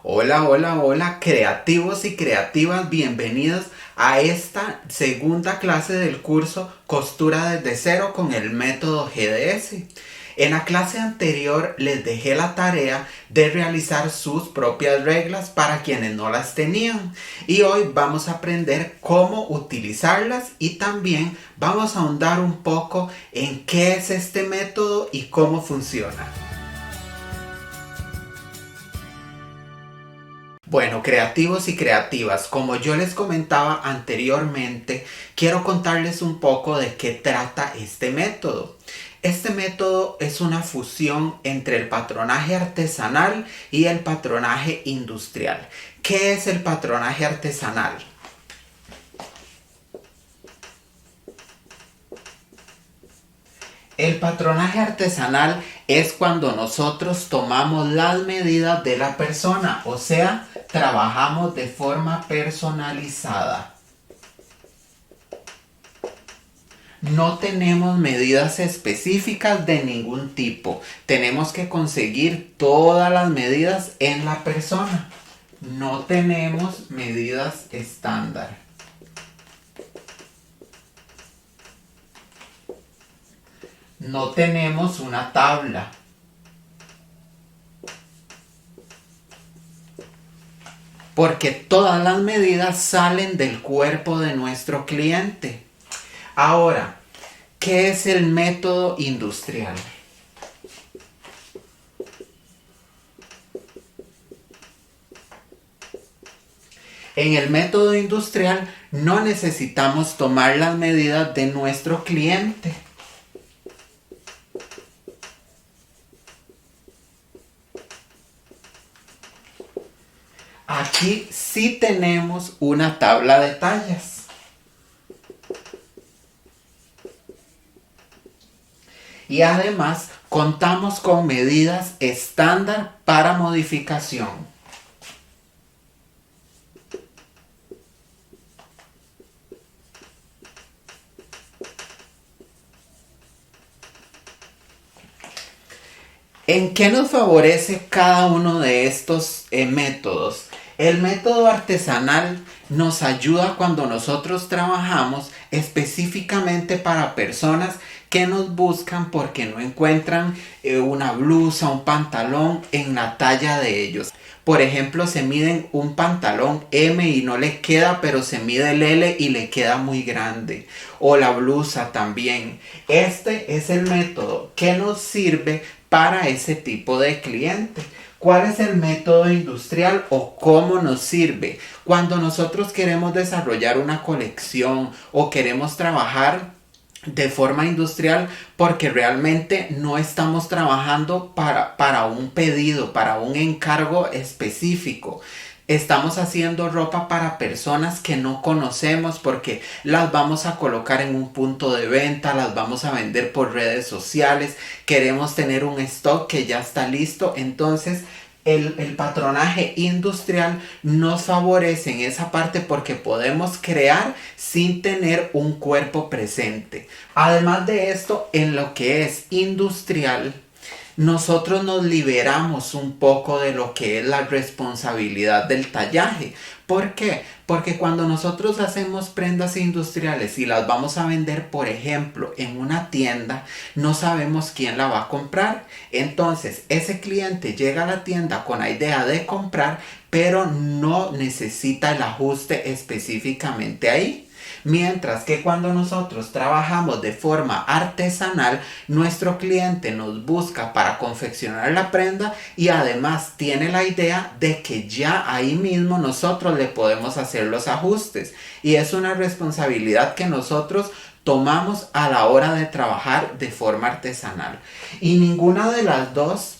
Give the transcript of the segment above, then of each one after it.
Hola, hola, hola, creativos y creativas, bienvenidos a esta segunda clase del curso Costura desde cero con el método GDS. En la clase anterior les dejé la tarea de realizar sus propias reglas para quienes no las tenían y hoy vamos a aprender cómo utilizarlas y también vamos a ahondar un poco en qué es este método y cómo funciona. Bueno, creativos y creativas, como yo les comentaba anteriormente, quiero contarles un poco de qué trata este método. Este método es una fusión entre el patronaje artesanal y el patronaje industrial. ¿Qué es el patronaje artesanal? El patronaje artesanal es cuando nosotros tomamos las medidas de la persona, o sea, trabajamos de forma personalizada. No tenemos medidas específicas de ningún tipo. Tenemos que conseguir todas las medidas en la persona. No tenemos medidas estándar. No tenemos una tabla. Porque todas las medidas salen del cuerpo de nuestro cliente. Ahora, ¿qué es el método industrial? En el método industrial no necesitamos tomar las medidas de nuestro cliente. Aquí sí tenemos una tabla de tallas. Y además contamos con medidas estándar para modificación. ¿En qué nos favorece cada uno de estos métodos? El método artesanal nos ayuda cuando nosotros trabajamos específicamente para personas que nos buscan porque no encuentran una blusa, un pantalón en la talla de ellos. Por ejemplo, se miden un pantalón M y no le queda, pero se mide el L y le queda muy grande. O la blusa también. Este es el método que nos sirve para ese tipo de cliente. ¿Cuál es el método industrial o cómo nos sirve? Cuando nosotros queremos desarrollar una colección o queremos trabajar de forma industrial porque realmente no estamos trabajando para un pedido, para un encargo específico. Estamos haciendo ropa para personas que no conocemos porque las vamos a colocar en un punto de venta, las vamos a vender por redes sociales, queremos tener un stock que ya está listo, entonces el patronaje industrial nos favorece en esa parte porque podemos crear sin tener un cuerpo presente. Además de esto, en lo que es industrial, nosotros nos liberamos un poco de lo que es la responsabilidad del tallaje. ¿Por qué? Porque cuando nosotros hacemos prendas industriales y las vamos a vender, por ejemplo, en una tienda, no sabemos quién la va a comprar. Entonces, ese cliente llega a la tienda con la idea de comprar, pero no necesita el ajuste específicamente ahí. Mientras que cuando nosotros trabajamos de forma artesanal, nuestro cliente nos busca para confeccionar la prenda y además tiene la idea de que ya ahí mismo nosotros le podemos hacer los ajustes. Y es una responsabilidad que nosotros tomamos a la hora de trabajar de forma artesanal. Y ninguna de las dos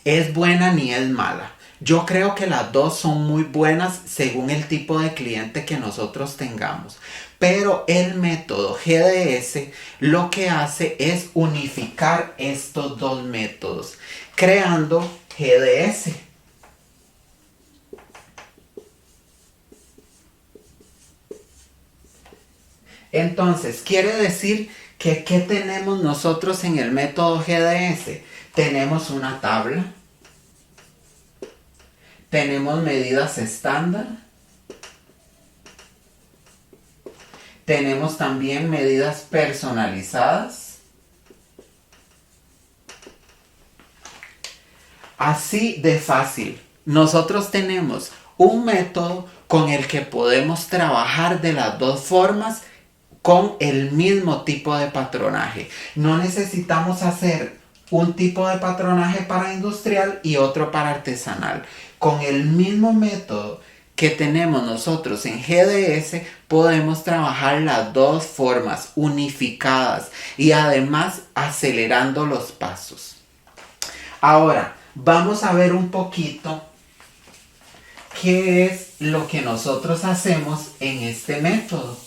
es buena ni es mala. Yo creo que las dos son muy buenas según el tipo de cliente que nosotros tengamos. Pero el método GDS lo que hace es unificar estos dos métodos, creando GDS. Entonces, quiere decir que ¿qué tenemos nosotros en el método GDS? Tenemos una tabla. tenemos medidas estándar, tenemos también medidas personalizadas. Así de fácil. Nosotros tenemos un método con el que podemos trabajar de las dos formas con el mismo tipo de patronaje. No necesitamos hacer un tipo de patronaje para industrial y otro para artesanal. Con el mismo método que tenemos nosotros en GDS, podemos trabajar las dos formas unificadas y además acelerando los pasos. Ahora, vamos a ver un poquito qué es lo que nosotros hacemos en este método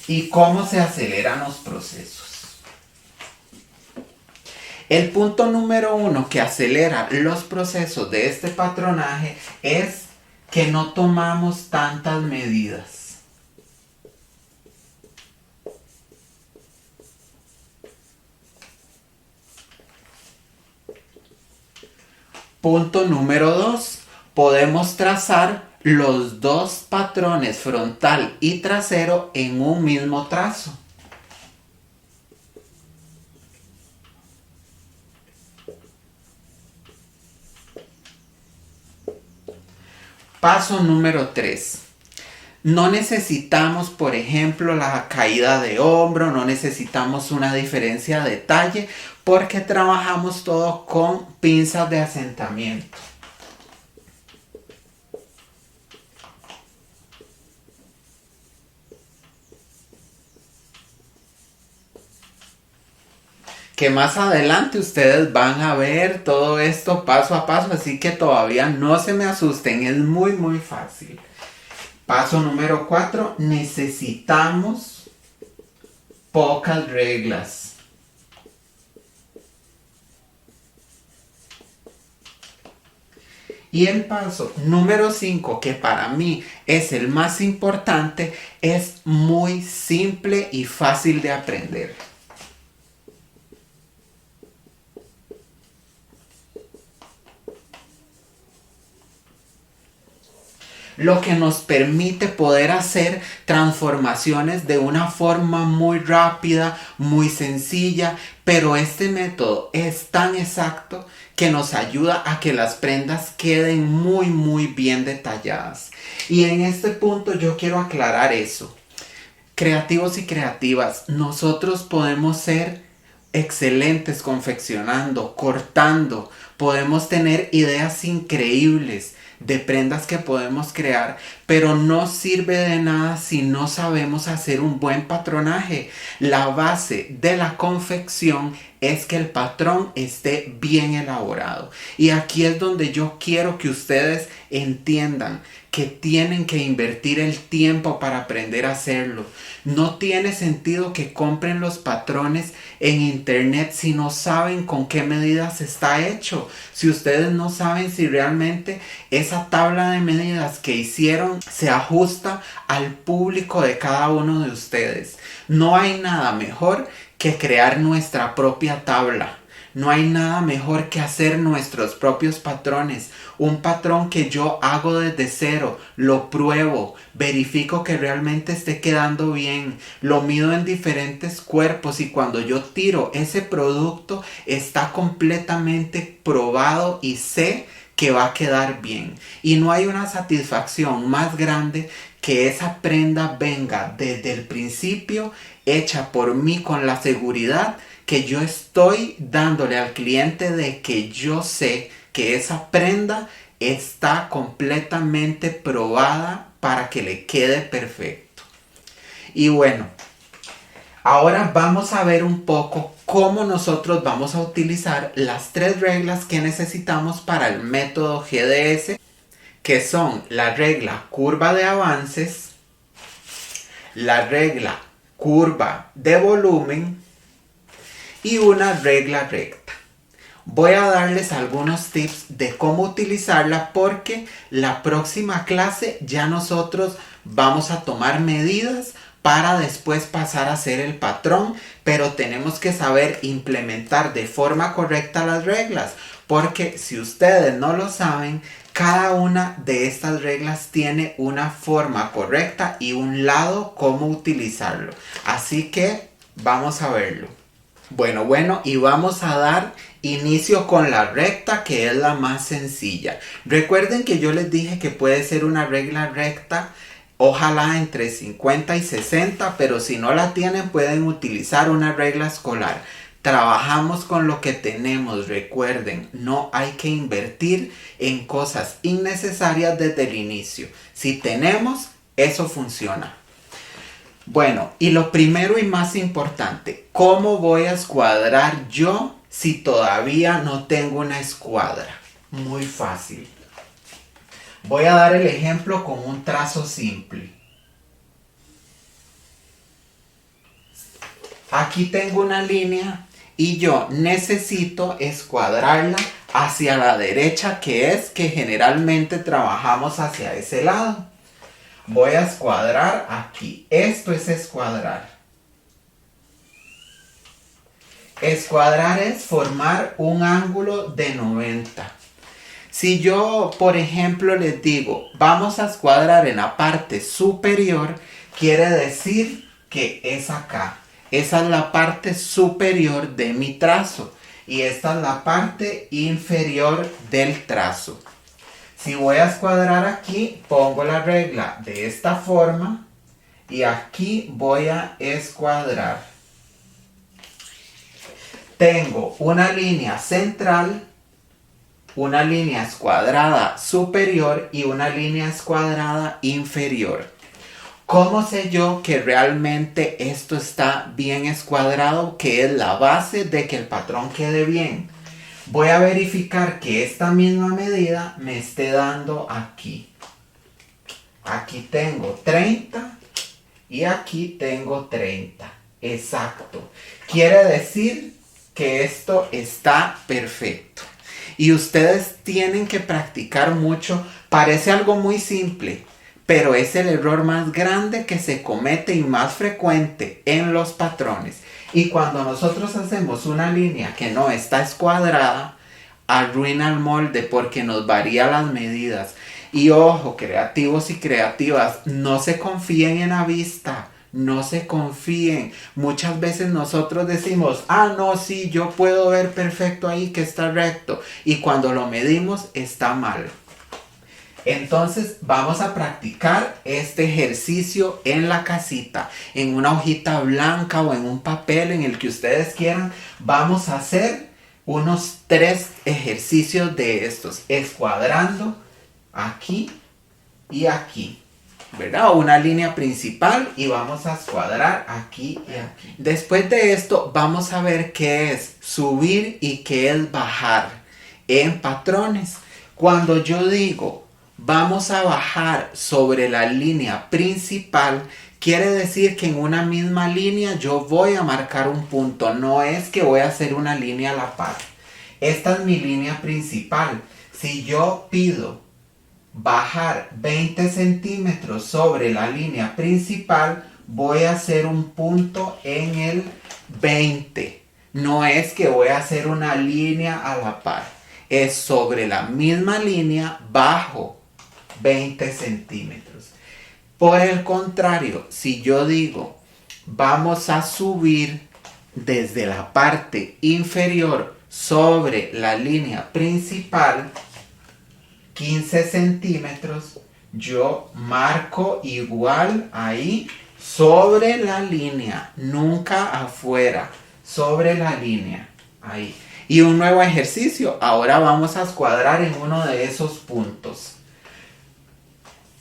y cómo se aceleran los procesos. El punto número 1 que acelera los procesos de este patronaje es que no tomamos tantas medidas. Punto número 2. Podemos trazar los dos patrones frontal y trasero en un mismo trazo. Paso número 3. No necesitamos, por ejemplo, la caída de hombro, no necesitamos una diferencia de talle, porque trabajamos todo con pinzas de asentamiento. Que más adelante ustedes van a ver todo esto paso a paso, así que todavía no se me asusten, es muy fácil. Paso número 4, necesitamos pocas reglas. Y el paso número 5, que para mí es el más importante, es muy simple y fácil de aprender. Lo que nos permite poder hacer transformaciones de una forma muy rápida, muy sencilla, pero este método es tan exacto que nos ayuda a que las prendas queden muy bien detalladas. Y en este punto yo quiero aclarar eso. Creativos y creativas, nosotros podemos ser excelentes confeccionando, cortando, podemos tener ideas increíbles de prendas que podemos crear, pero no sirve de nada si no sabemos hacer un buen patronaje. La base de la confección es que el patrón esté bien elaborado. Y aquí es donde yo quiero que ustedes entiendan que tienen que invertir el tiempo para aprender a hacerlo. No tiene sentido que compren los patrones en internet si no saben con qué medidas está hecho. Si ustedes no saben si realmente esa tabla de medidas que hicieron se ajusta al público de cada uno de ustedes. No hay nada mejor que crear nuestra propia tabla. No hay nada mejor que hacer nuestros propios patrones. Un patrón que yo hago desde cero, lo pruebo, verifico que realmente esté quedando bien, lo mido en diferentes cuerpos y cuando yo tiro ese producto está completamente probado y sé que va a quedar bien. Y no hay una satisfacción más grande que esa prenda venga desde el principio hecha por mí con la seguridad que yo estoy dándole al cliente de que yo sé que esa prenda está completamente probada para que le quede perfecto. Y bueno, ahora vamos a ver un poco cómo nosotros vamos a utilizar las 3 reglas que necesitamos para el método GDS, que son la regla curva de avances, la regla curva de volumen y una regla recta. Voy a darles algunos tips de cómo utilizarla porque la próxima clase ya nosotros vamos a tomar medidas para después pasar a hacer el patrón, pero tenemos que saber implementar de forma correcta las reglas, porque si ustedes no lo saben, cada una de estas reglas tiene una forma correcta y un lado cómo utilizarlo. Así que vamos a verlo. Bueno, y vamos a dar inicio con la recta, que es la más sencilla. Recuerden que yo les dije que puede ser una regla recta, ojalá entre 50 y 60, pero si no la tienen pueden utilizar una regla escolar. Trabajamos con lo que tenemos, recuerden, no hay que invertir en cosas innecesarias desde el inicio. Si tenemos, eso funciona. Bueno, y lo primero y más importante, ¿cómo voy a escuadrar yo si todavía no tengo una escuadra? Muy fácil. Voy a dar el ejemplo con un trazo simple. Aquí tengo una línea y yo necesito escuadrarla hacia la derecha, que es que generalmente trabajamos hacia ese lado. Voy a escuadrar aquí. Esto es escuadrar. Escuadrar es formar un ángulo de 90. Si yo, por ejemplo, les digo, vamos a escuadrar en la parte superior, quiere decir que es acá. Esa es la parte superior de mi trazo. Y esta es la parte inferior del trazo. Si voy a escuadrar aquí, pongo la regla de esta forma y aquí voy a escuadrar. Tengo una línea central, una línea escuadrada superior y una línea escuadrada inferior. ¿Cómo sé yo que realmente esto está bien escuadrado, que es la base de que el patrón quede bien? Voy a verificar que esta misma medida me esté dando aquí. Aquí tengo 30 y aquí tengo 30. Exacto. Quiere decir que esto está perfecto. Y ustedes tienen que practicar mucho. Parece algo muy simple, pero es el error más grande que se comete y más frecuente en los patrones. Y cuando nosotros hacemos una línea que no está escuadrada, arruina el molde porque nos varía las medidas. Y ojo, creativos y creativas, no se confíen en la vista. No se confíen. Muchas veces nosotros decimos, no, sí, yo puedo ver perfecto ahí que está recto. Y cuando lo medimos está mal. Entonces vamos a practicar este ejercicio en la casita, en una hojita blanca o en un papel, en el que ustedes quieran. Vamos a hacer unos 3 ejercicios de estos, escuadrando aquí y aquí, ¿verdad? Una línea principal y vamos a escuadrar aquí y aquí. Después de esto vamos a ver qué es subir y qué es bajar en patrones. Cuando yo digo vamos a bajar sobre la línea principal, quiere decir que en una misma línea yo voy a marcar un punto. No es que voy a hacer una línea a la par. Esta es mi línea principal. Si yo pido bajar 20 centímetros sobre la línea principal, voy a hacer un punto en el 20. No es que voy a hacer una línea a la par. Es sobre la misma línea, bajo 20 centímetros. Por el contrario, si yo digo vamos a subir desde la parte inferior sobre la línea principal 15 centímetros, yo marco igual ahí sobre la línea, nunca afuera, sobre la línea, ahí. Y un nuevo ejercicio, ahora vamos a escuadrar en uno de esos puntos.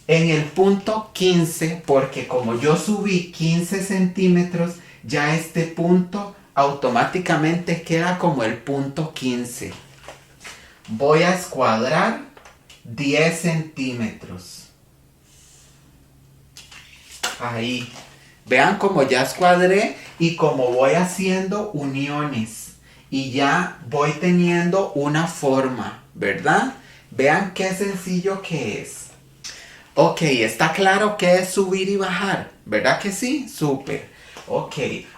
En el punto 15, porque como yo subí 15 centímetros, ya este punto automáticamente queda como el punto 15. Voy a escuadrar 10 centímetros. Ahí. Vean cómo ya escuadré y cómo voy haciendo uniones. Y ya voy teniendo una forma, ¿verdad? Vean qué sencillo que es. Ok, está claro qué es subir y bajar, ¿verdad que sí? Súper. Ok,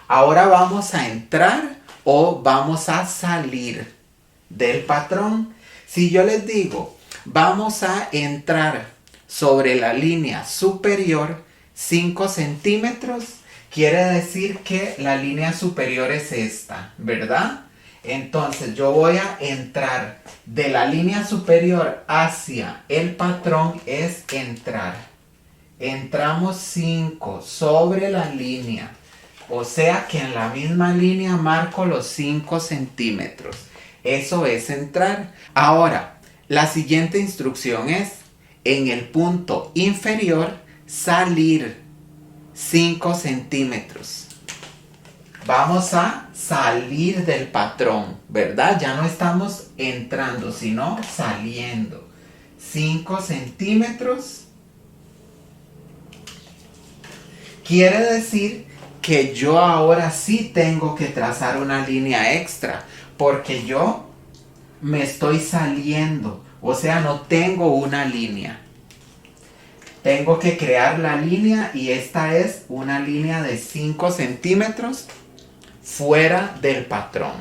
ahora vamos a entrar o vamos a salir. del patrón. Si yo les digo, vamos a entrar sobre la línea superior 5 centímetros, quiere decir que la línea superior es esta, ¿verdad? Entonces yo voy a entrar de la línea superior hacia el patrón, es entrar. Entramos 5 sobre la línea. O sea que en la misma línea marco los 5 centímetros. Eso es entrar. Ahora, la siguiente instrucción es, en el punto inferior, salir 5 centímetros. Vamos a salir del patrón, ¿verdad? Ya no estamos entrando, sino saliendo. 5 centímetros. Quiere decir que yo ahora sí tengo que trazar una línea extra, porque yo me estoy saliendo, o sea, no tengo una línea. Tengo que crear la línea y esta es una línea de 5 centímetros fuera del patrón.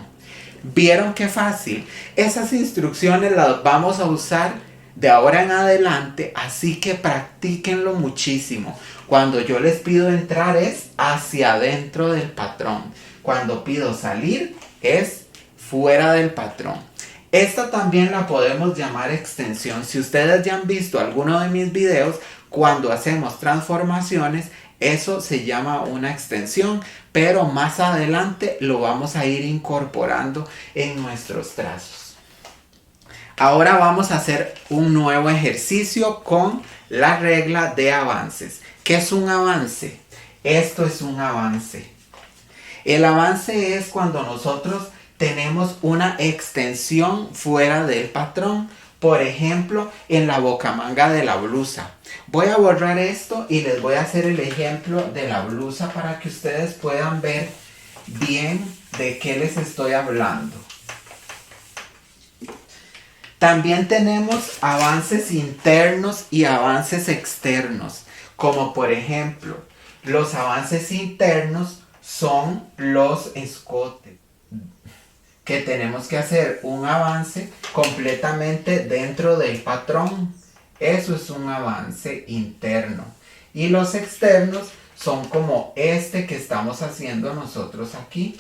¿Vieron qué fácil? Esas instrucciones las vamos a usar de ahora en adelante, así que practíquenlo muchísimo. Cuando yo les pido entrar es hacia adentro del patrón. Cuando pido salir es fuera del patrón. Esta también la podemos llamar extensión. Si ustedes ya han visto alguno de mis videos, cuando hacemos transformaciones, eso se llama una extensión, pero más adelante lo vamos a ir incorporando en nuestros trazos. Ahora vamos a hacer un nuevo ejercicio con la regla de avances. ¿Qué es un avance? Esto es un avance. El avance es cuando nosotros tenemos una extensión fuera del patrón. Por ejemplo, en la bocamanga de la blusa. Voy a borrar esto y les voy a hacer el ejemplo de la blusa para que ustedes puedan ver bien de qué les estoy hablando. También tenemos avances internos y avances externos. Como por ejemplo, los avances internos son los escotes, que tenemos que hacer un avance completamente dentro del patrón. Eso es un avance interno. Y los externos son como este que estamos haciendo nosotros aquí.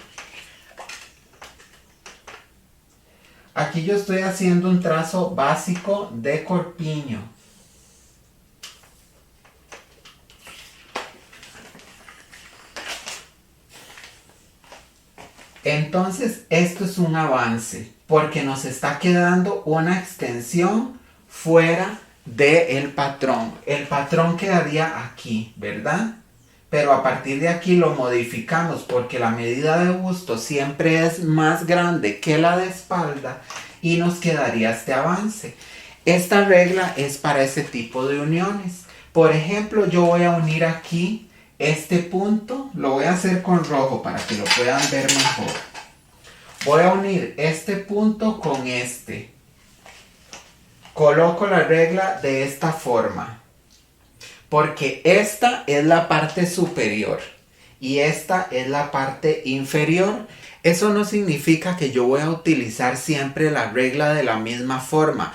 Aquí yo estoy haciendo un trazo básico de corpiño. Entonces, esto es un avance, porque nos está quedando una extensión fuera del patrón. El patrón quedaría aquí, ¿verdad? Pero a partir de aquí lo modificamos, porque la medida de busto siempre es más grande que la de espalda y nos quedaría este avance. Esta regla es para ese tipo de uniones. Por ejemplo, yo voy a unir aquí este punto, lo voy a hacer con rojo para que lo puedan ver mejor. Voy a unir este punto con este. Coloco la regla de esta forma, porque esta es la parte superior y esta es la parte inferior. Eso no significa que yo voy a utilizar siempre la regla de la misma forma.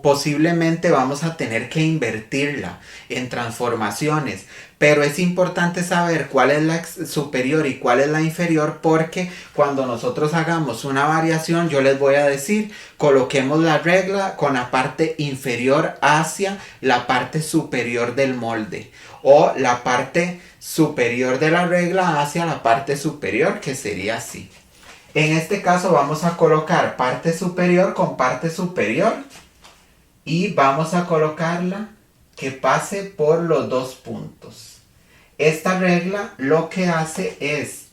Posiblemente vamos a tener que invertirla en transformaciones, pero es importante saber cuál es la superior y cuál es la inferior, porque cuando nosotros hagamos una variación yo les voy a decir, coloquemos la regla con la parte inferior hacia la parte superior del molde, o la parte superior de la regla hacia la parte superior, que sería así. En este caso vamos a colocar parte superior con parte superior y vamos a colocarla que pase por los dos puntos. Esta regla lo que hace es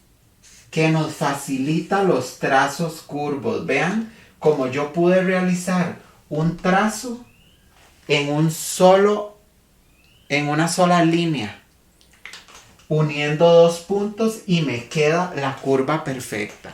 que nos facilita los trazos curvos. Vean cómo yo pude realizar un trazo en una sola línea, uniendo dos puntos, y me queda la curva perfecta.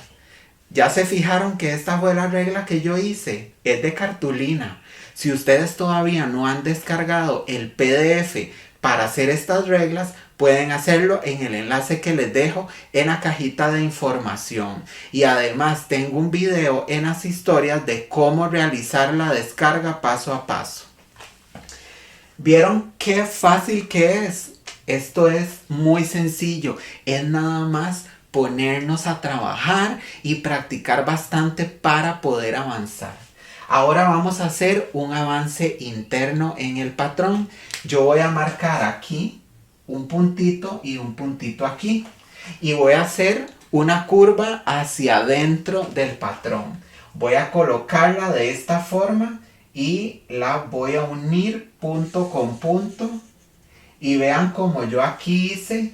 Ya se fijaron que esta fue la regla que yo hice. Es de cartulina. Si ustedes todavía no han descargado el PDF para hacer estas reglas, pueden hacerlo en el enlace que les dejo en la cajita de información. Y además tengo un video en las historias de cómo realizar la descarga paso a paso. ¿Vieron qué fácil que es? Esto es muy sencillo. Es nada más ponernos a trabajar y practicar bastante para poder avanzar. Ahora vamos a hacer un avance interno en el patrón. Yo voy a marcar aquí un puntito y un puntito aquí. Y voy a hacer una curva hacia adentro del patrón. Voy a colocarla de esta forma y la voy a unir punto con punto. Y vean como yo aquí hice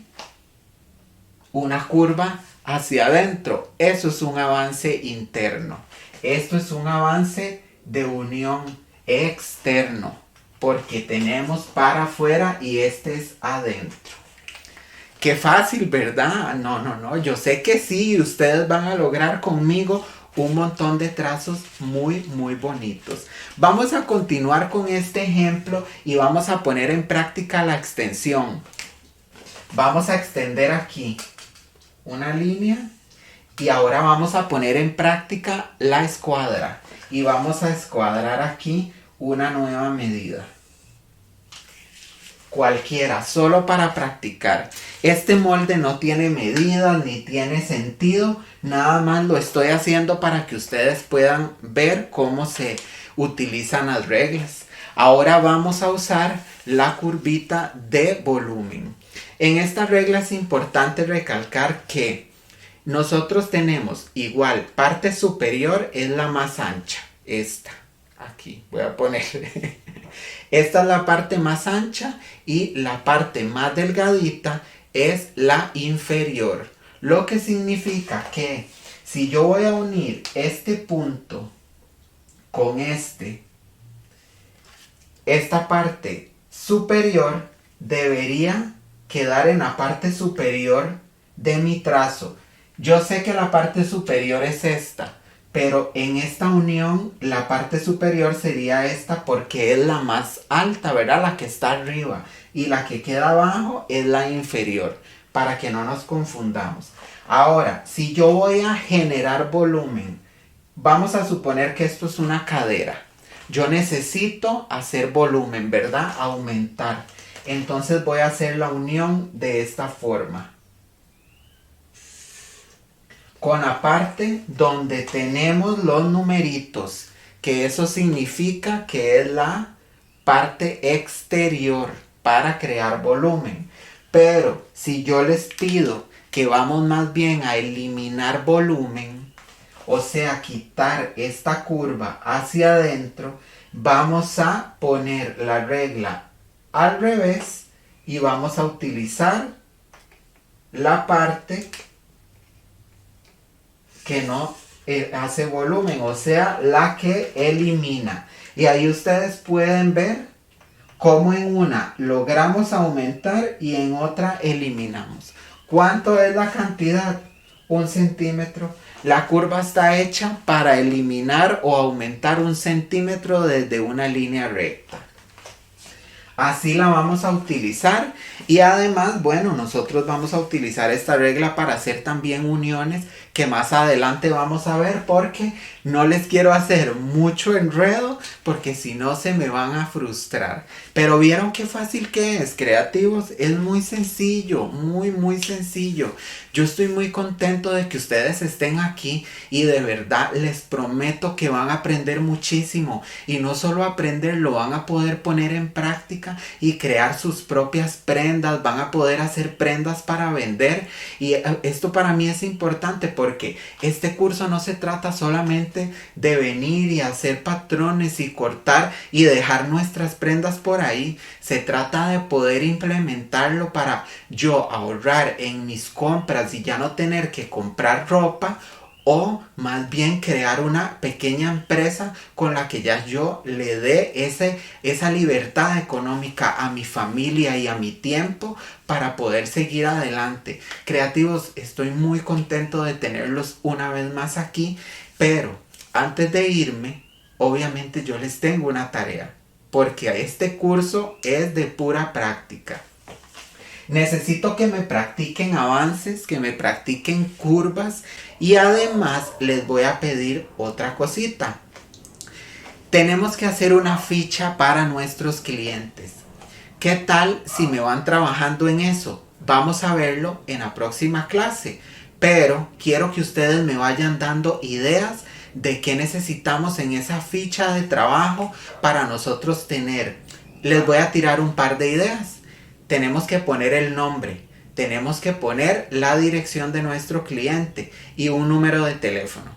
una curva hacia adentro. Eso es un avance interno. Esto es un avance de unión externo, porque tenemos para afuera y este es adentro. Qué fácil, ¿verdad? No, yo sé que sí, ustedes van a lograr conmigo un montón de trazos muy bonitos. Vamos a continuar con este ejemplo y vamos a poner en práctica la extensión. Vamos a extender aquí una línea y ahora vamos a poner en práctica la escuadra. Y vamos a escuadrar aquí una nueva medida. Cualquiera, solo para practicar. Este molde no tiene medidas ni tiene sentido. Nada más lo estoy haciendo para que ustedes puedan ver cómo se utilizan las reglas. Ahora vamos a usar la curvita de volumen. En esta regla es importante recalcar que nosotros tenemos igual, parte superior es la más ancha, esta, aquí, voy a poner, esta es la parte más ancha y la parte más delgadita es la inferior, lo que significa que si yo voy a unir este punto con esta parte superior debería quedar en la parte superior de mi trazo. Yo sé que la parte superior es esta, pero en esta unión la parte superior sería esta porque es la más alta, ¿verdad? La que está arriba. Y la que queda abajo es la inferior, para que no nos confundamos. Ahora, si yo voy a generar volumen, vamos a suponer que esto es una cadera. Yo necesito hacer volumen, ¿verdad? Aumentar. Entonces voy a hacer la unión de esta forma. Con la parte donde tenemos los numeritos, que eso significa que es la parte exterior para crear volumen. Pero si yo les pido que vamos más bien a eliminar volumen, o sea, quitar esta curva hacia adentro, vamos a poner la regla al revés y vamos a utilizar la parte que no hace volumen, o sea, la que elimina. Y ahí ustedes pueden ver cómo en una logramos aumentar y en otra eliminamos. ¿Cuánto es la cantidad? 1 centímetro. La curva está hecha para eliminar o aumentar 1 centímetro desde una línea recta. Así la vamos a utilizar y además, bueno, nosotros vamos a utilizar esta regla para hacer también uniones que más adelante vamos a ver porque no les quiero hacer mucho enredo porque si no se me van a frustrar. Pero vieron qué fácil que es, creativos, es muy sencillo, muy sencillo. Yo estoy muy contento de que ustedes estén aquí y de verdad les prometo que van a aprender muchísimo y no solo aprender, lo van a poder poner en práctica y crear sus propias prendas, van a poder hacer prendas para vender y esto para mí es importante porque este curso no se trata solamente de venir y hacer patrones y cortar y dejar nuestras prendas por ahí, se trata de poder implementarlo para yo ahorrar en mis compras y ya no tener que comprar ropa o más bien crear una pequeña empresa con la que ya yo le dé esa libertad económica a mi familia y a mi tiempo para poder seguir adelante. Creativos, estoy muy contento de tenerlos una vez más aquí, pero antes de irme, obviamente yo les tengo una tarea, porque este curso es de pura práctica. Necesito que me practiquen avances, que me practiquen curvas y además les voy a pedir otra cosita. Tenemos que hacer una ficha para nuestros clientes. ¿Qué tal si me van trabajando en eso? Vamos a verlo en la próxima clase. Pero quiero que ustedes me vayan dando ideas de qué necesitamos en esa ficha de trabajo para nosotros tener. Les voy a tirar un par de ideas. Tenemos que poner el nombre. Tenemos que poner la dirección de nuestro cliente y un número de teléfono.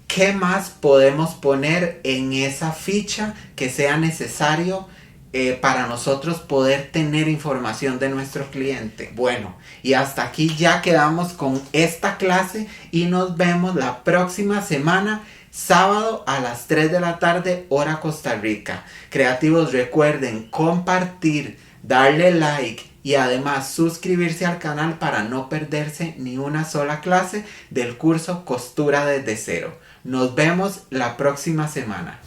¿Qué más podemos poner en esa ficha que sea necesario para nosotros poder tener información de nuestro cliente? Bueno, y hasta aquí ya quedamos con esta clase y nos vemos la próxima semana, sábado a las 3 de la tarde, hora Costa Rica. Creativos, recuerden compartir, darle like y además suscribirse al canal para no perderse ni una sola clase del curso Costura desde cero. Nos vemos la próxima semana.